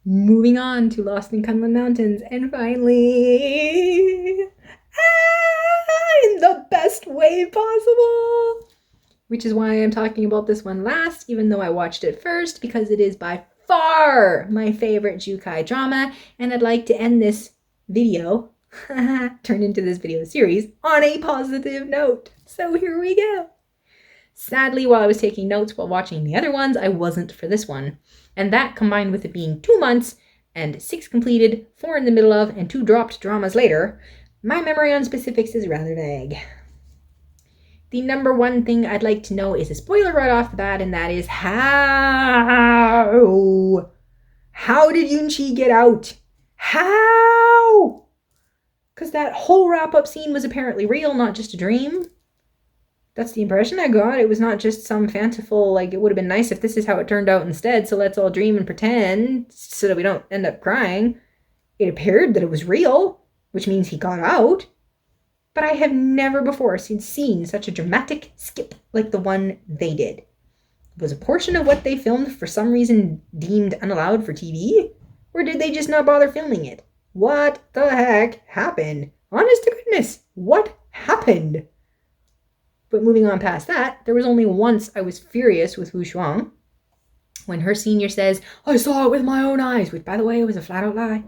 Moving on to Lost in Kunlun Mountains, and finally, in the best way possible, which is why I'm talking about this one last, even though I watched it first, because it is by far my favorite Jukai drama, and I'd like to end this video, turned into this video series, on a positive note. So here we go. Sadly, while I was taking notes while watching the other ones, I wasn't for this one. And that, combined with it being 2 months, and 6 completed, 4 in the middle of, and 2 dropped dramas later, my memory on specifics is rather vague. The number one thing I'd like to know is a spoiler right off the bat, and that is how? How did Yoonchi get out? How? Because that whole wrap-up scene was apparently real, not just a dream. That's the impression I got. It was not just some fanciful, like, it would have been nice if this is how it turned out instead, so let's all dream and pretend so that we don't end up crying. It appeared that it was real, which means he got out. But I have never before seen such a dramatic skip like the one they did. Was a portion of what they filmed for some reason deemed unallowed for TV? Or did they just not bother filming it? What the heck happened? Honest to goodness, what happened? But moving on past that, there was only once I was furious with Wu Shuang, when her senior says, "I saw it with my own eyes," which, by the way, was a flat-out lie.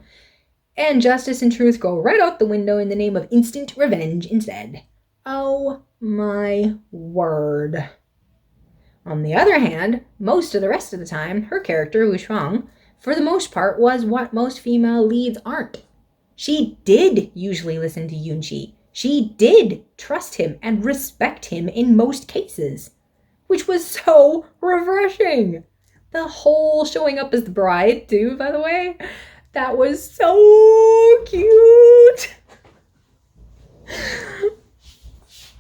And justice and truth go right out the window in the name of instant revenge instead. Oh my word. On the other hand, most of the rest of the time, her character, Wu Shuang, for the most part, was what most female leads aren't. She did usually listen to Yoonchi. She did trust him and respect him in most cases, which was so refreshing. The whole showing up as the bride, too, by the way, that was so cute.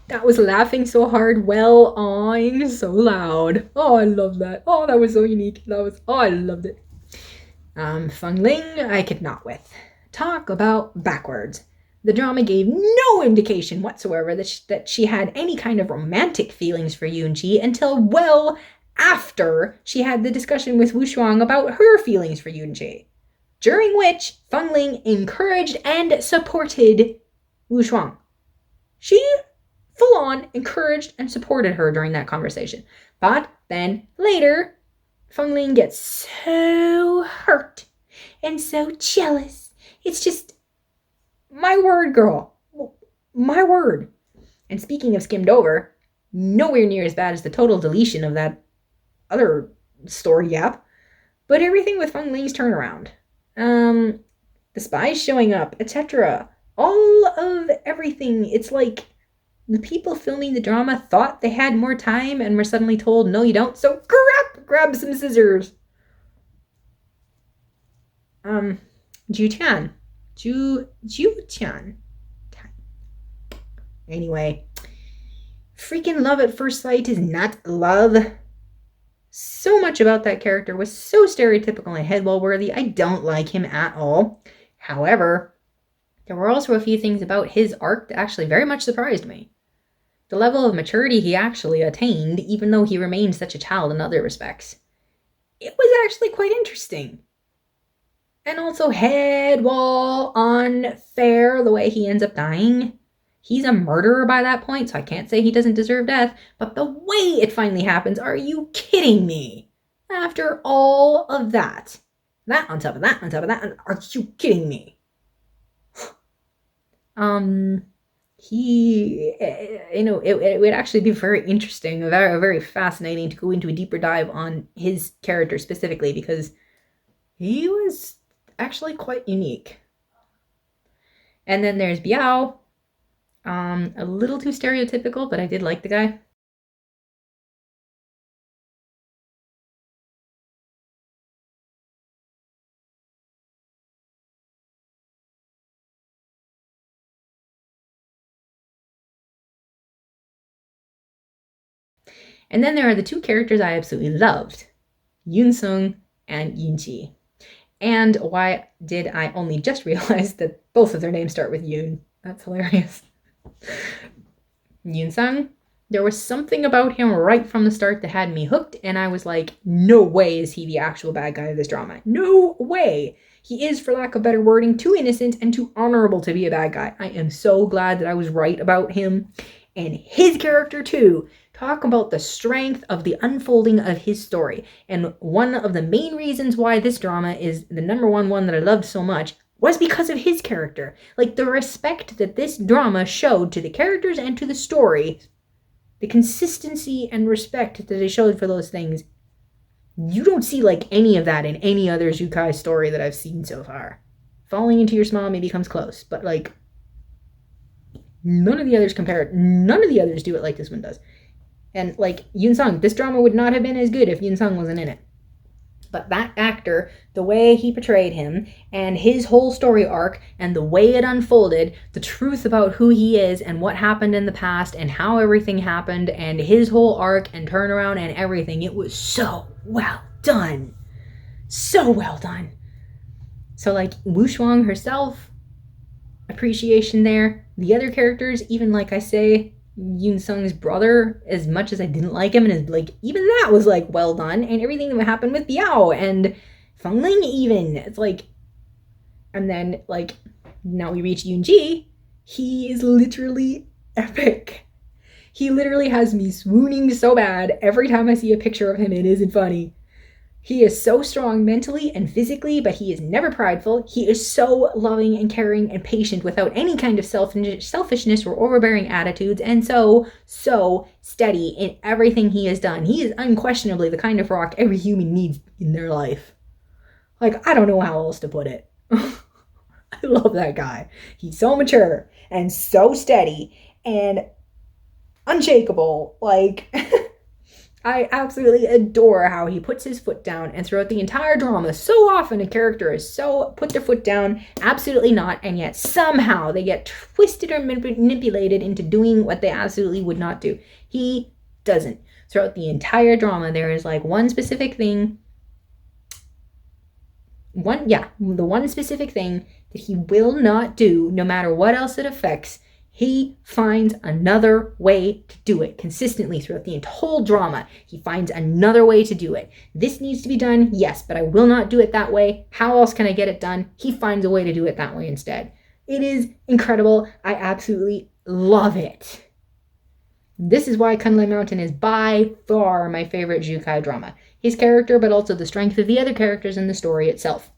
That was laughing so hard, well, awing so loud. Oh, I love that. Oh, that was so unique. I loved it. Feng Ling, I could not with. Talk about backwards. The drama gave no indication whatsoever that she had any kind of romantic feelings for Yoonchi until well after she had the discussion with Wu Shuang about her feelings for Yoonchi, during which Feng Ling encouraged and supported Wu Shuang. She full-on encouraged and supported her during that conversation. But then later, Feng Ling gets so hurt and so jealous. It's just, my word, girl. My word. And speaking of skimmed over, nowhere near as bad as the total deletion of that other story gap, but everything with Feng Ling's turnaround. The spies showing up, etc. All of everything. It's like the people filming the drama thought they had more time and were suddenly told, no, you don't, so grab some scissors. Ju-Tian. Anyway, freaking love at first sight is not love. So much about that character was so stereotypical and headwell worthy. I don't like him at all. However, there were also a few things about his arc that actually very much surprised me. The level of maturity he actually attained, even though he remained such a child in other respects. It was actually quite interesting. And also headwall unfair the way he ends up dying. He's a murderer by that point, so I can't say he doesn't deserve death, but the way it finally happens, are you kidding me? After all of that. That on top of that, are you kidding me? It would actually be very interesting, very fascinating to go into a deeper dive on his character specifically, because he was actually quite unique. And then there's Biao. A little too stereotypical, but I did like the guy. And then there are the two characters I absolutely loved, Yoon Sung and Yoonchi. And why did I only just realize that both of their names start with Yoon? That's hilarious. Yoon Sung, There was something about him right from the start that had me hooked, and I was like, no way is he the actual bad guy of this drama. No way. He is, for lack of better wording, too innocent and too honorable to be a bad guy. I am so glad that I was right about him. And his character, too. Talk about the strength of the unfolding of his story. And one of the main reasons why this drama is the number one that I loved so much was because of his character. Like, the respect that this drama showed to the characters and to the story, the consistency and respect that they showed for those things, you don't see like any of that in any other Zyukai story that I've seen so far. Falling into your smile maybe comes close, but like none of the others compare it. None of the others do it like this one does. And like Yoon Sung, this drama would not have been as good if Yoon Sung wasn't in it. But that actor, the way he portrayed him, and his whole story arc, and the way it unfolded, the truth about who he is, and what happened in the past, and how everything happened, and his whole arc, and turnaround, and everything, it was so well done. So well done. So, like, Wu Shuang herself, appreciation there. The other characters, even like I say, Yoon Sung's brother, as much as I didn't like him, and his, like, even that was like well done, and everything that happened with Biao and Feng Ling, even it's like, and then like now we reach Yoonji. He is literally epic. He literally has me swooning so bad every time I see a picture of him. It isn't funny. He is so strong mentally and physically, but he is never prideful. He is so loving and caring and patient without any kind of selfishness or overbearing attitudes, and so steady in everything he has done. He is unquestionably the kind of rock every human needs in their life. Like, I don't know how else to put it. I love that guy. He's so mature and so steady and unshakable. Like... I absolutely adore how he puts his foot down, and throughout the entire drama, so often a character is so put their foot down, absolutely not, and yet somehow they get twisted or manipulated into doing what they absolutely would not do. He doesn't. Throughout the entire drama, there is like one specific thing, the one specific thing that he will not do, no matter what else it affects. He finds another way to do it consistently throughout the whole drama. He finds another way to do it. This needs to be done, yes, but I will not do it that way. How else can I get it done? He finds a way to do it that way instead. It is incredible. I absolutely love it. This is why Kunlun Mountain is by far my favorite Zyukai drama. His character, but also the strength of the other characters in the story itself.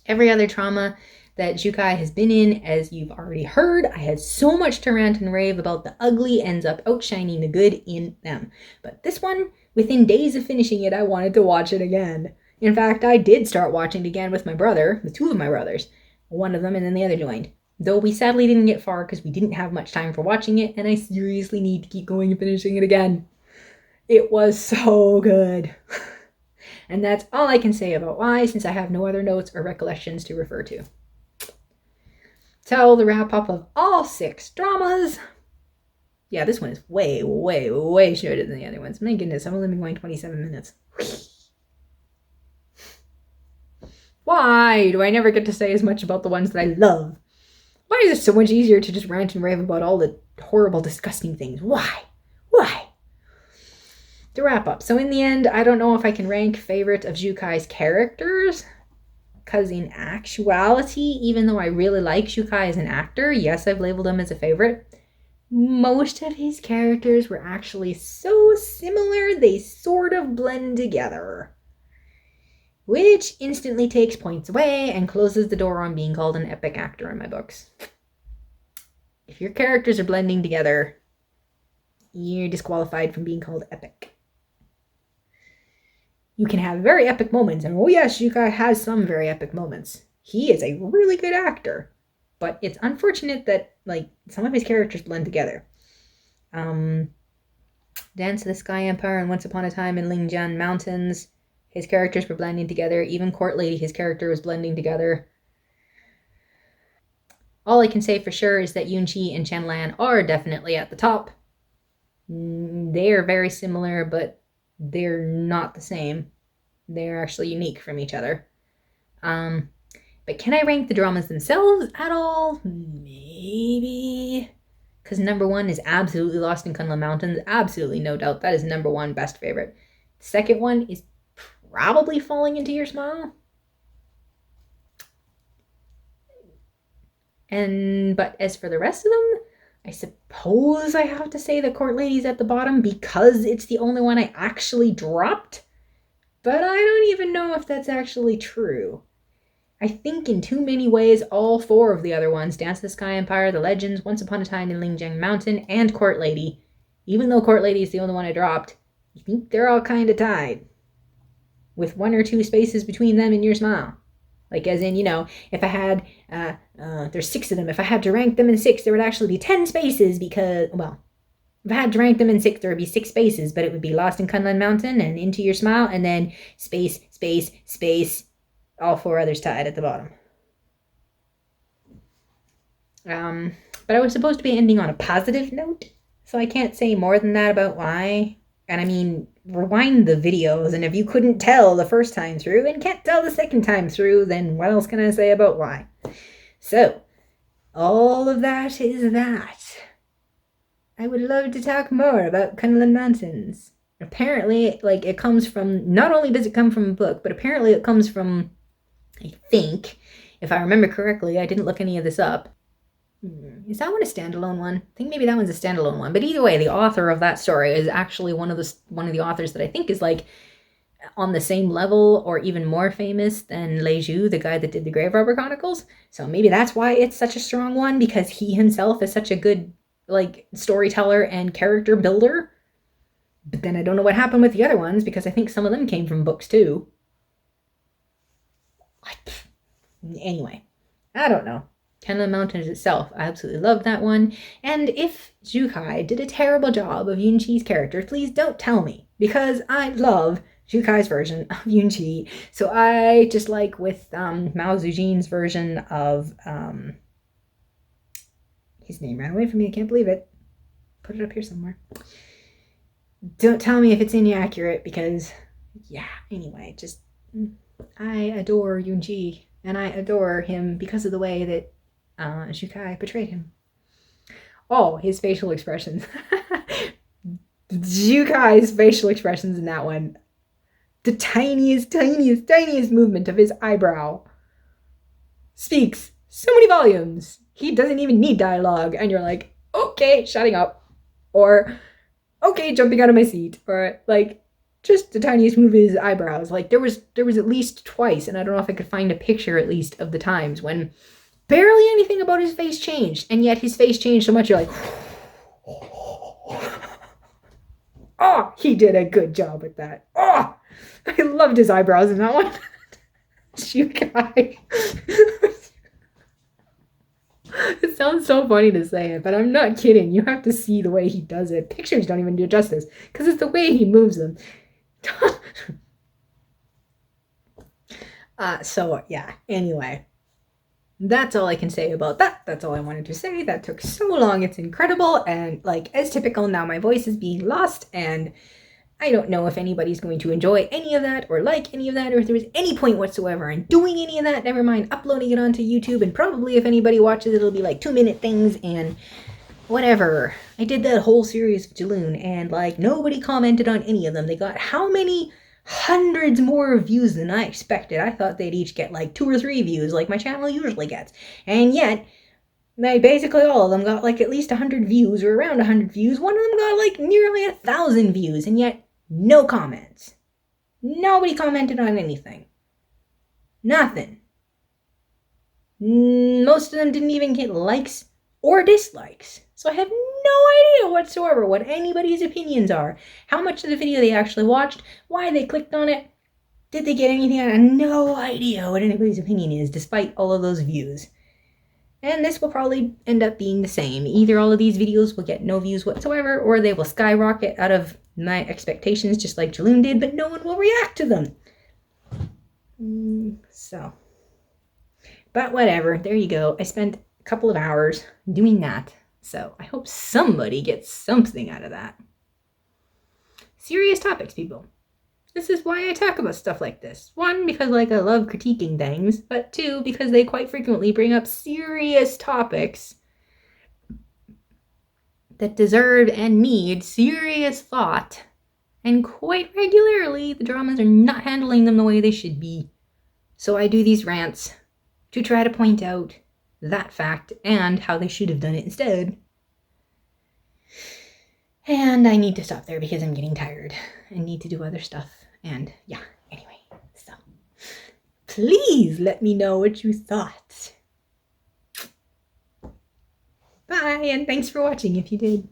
Every other drama that Zyukai has been in, as you've already heard, I had so much to rant and rave about the ugly ends up outshining the good in them. But this one, within days of finishing it, I wanted to watch it again. In fact, I did start watching it again with my brother, with two of my brothers. One of them and then the other joined. Though we sadly didn't get far because we didn't have much time for watching it, and I seriously need to keep going and finishing it again. It was so good. And that's all I can say about why, since I have no other notes or recollections to refer to. So the wrap up of all 6 dramas. Yeah, this one is way, way, way shorter than the other ones. My goodness, I've only been going 27 minutes. Why do I never get to say as much about the ones that I love? Why is it so much easier to just rant and rave about all the horrible, disgusting things? Why? Why? To wrap up. So in the end, I don't know if I can rank favorite of Zyukai's characters. Because in actuality, even though I really like Zyukai as an actor, yes, I've labeled him as a favorite, most of his characters were actually so similar, they sort of blend together. Which instantly takes points away and closes the door on being called an epic actor in my books. If your characters are blending together, you're disqualified from being called epic. You can have very epic moments, and oh yes, Zyukai has some very epic moments. He is a really good actor, but it's unfortunate that like some of his characters blend together. Dance of the Sky Empire and Once Upon a Time in Lingjian Mountains, his characters were blending together. Even Court Lady, his character was blending together. All I can say for sure is that Yoonji and Chen Lan are definitely at the top. They are very similar, but they're not the same. They're actually unique from each other. But can I rank the dramas themselves at all? Maybe. because number 1 is absolutely Lost in Kunlun Mountains. Absolutely, no doubt. That is number 1 best favorite. Second one is probably Falling Into Your Smile. But as for the rest of them, I suppose I have to say the Court Lady's at the bottom because it's the only one I actually dropped. But I don't even know if that's actually true. I think in too many ways, all 4 of the other ones, Dance of the Sky Empire, The Legends, Once Upon a Time in Lingjang Mountain, and Court Lady, even though Court Lady is the only one I dropped, I think they're all kind of tied. With 1 or 2 spaces between them and Your Smile. Like, as in, if I had, there's 6 of them. If I had to rank them in 6, there would actually be 10 spaces because, well, if I had to rank them in 6, there would be 6 spaces, but it would be Lost in Kunlun Mountain and Into Your Smile, and then space, space, space, all 4 others tied at the bottom. But I was supposed to be ending on a positive note, so I can't say more than that about why. And I mean, rewind the videos, and if you couldn't tell the first time through and can't tell the second time through, then what else can I say about why? So, all of that is that. I would love to talk more about Kunlun Mountains. Apparently, it comes from, not only does it come from a book, but apparently it comes from, I think, if I remember correctly, I didn't look any of this up. Is that one a standalone one? I think maybe that one's a standalone one. But either way, the author of that story is actually one of the authors that I think is on the same level or even more famous than Lei Zhu, the guy that did the Grave Robber Chronicles. So maybe that's why it's such a strong one, because he himself is such a good storyteller and character builder. But then I don't know what happened with the other ones, because I think some of them came from books too. Anyway, I don't know. Kunlun Mountains itself, I absolutely love that one. And if Zhu Kai did a terrible job of Yunqi's character, please don't tell me, because I love Zhu Kai's version of Yunqi. So I just with Mao Zedong's version of his name ran away from me. I can't believe it. Put it up here somewhere. Don't tell me if it's inaccurate, because anyway, just I adore Yunqi, and I adore him because of the way that Zhu Kai portrayed him. Oh, his facial expressions. Zhu Kai's facial expressions in that one. The tiniest movement of his eyebrow speaks so many volumes. He doesn't even need dialogue, and you're like, okay, shutting up. Or, okay, jumping out of my seat. Or, just the tiniest move of his eyebrows. There was at least twice, and I don't know if I could find a picture at least of the times when barely anything about his face changed, and yet his face changed so much you're like, oh, he did a good job with that. Oh, I loved his eyebrows in that one. Zhu Kai. It sounds so funny to say it, but I'm not kidding. You have to see the way he does it. Pictures don't even do justice, because it's the way he moves them. Anyway, that's all I can say about that. That's all I wanted to say. That took so long. It's incredible. And as typical, now my voice is being lost, and I don't know if anybody's going to enjoy any of that or like any of that, or if there was any point whatsoever in doing any of that. Never mind uploading it onto YouTube, and probably if anybody watches it, it'll be 2-minute things and whatever. I did that whole series of Jaloon, and nobody commented on any of them. They got how many hundreds more views than I expected. I thought they'd each get 2 or 3 views like my channel usually gets. And yet, basically all of them got at least 100 views or around 100 views. One of them got nearly 1,000 views, and yet no comments. Nobody commented on anything. Nothing. Most of them didn't even get likes or dislikes. So I have no idea whatsoever what anybody's opinions are. How much of the video they actually watched, why they clicked on it, did they get anything out of it? No idea what anybody's opinion is, despite all of those views. And this will probably end up being the same. Either all of these videos will get no views whatsoever, or they will skyrocket out of my expectations just like Jaloon did, but no one will react to them. But whatever, there you go. I spent a couple of hours doing that. So I hope somebody gets something out of that. Serious topics, people. This is why I talk about stuff like this. 1, because I love critiquing things, but 2, because they quite frequently bring up serious topics that deserve and need serious thought. And quite regularly, the dramas are not handling them the way they should be. So I do these rants to try to point out that fact and how they should have done it instead. And I need to stop there because I'm getting tired and need to do other stuff. And yeah, anyway, so please let me know what you thought. Bye, and thanks for watching if you did.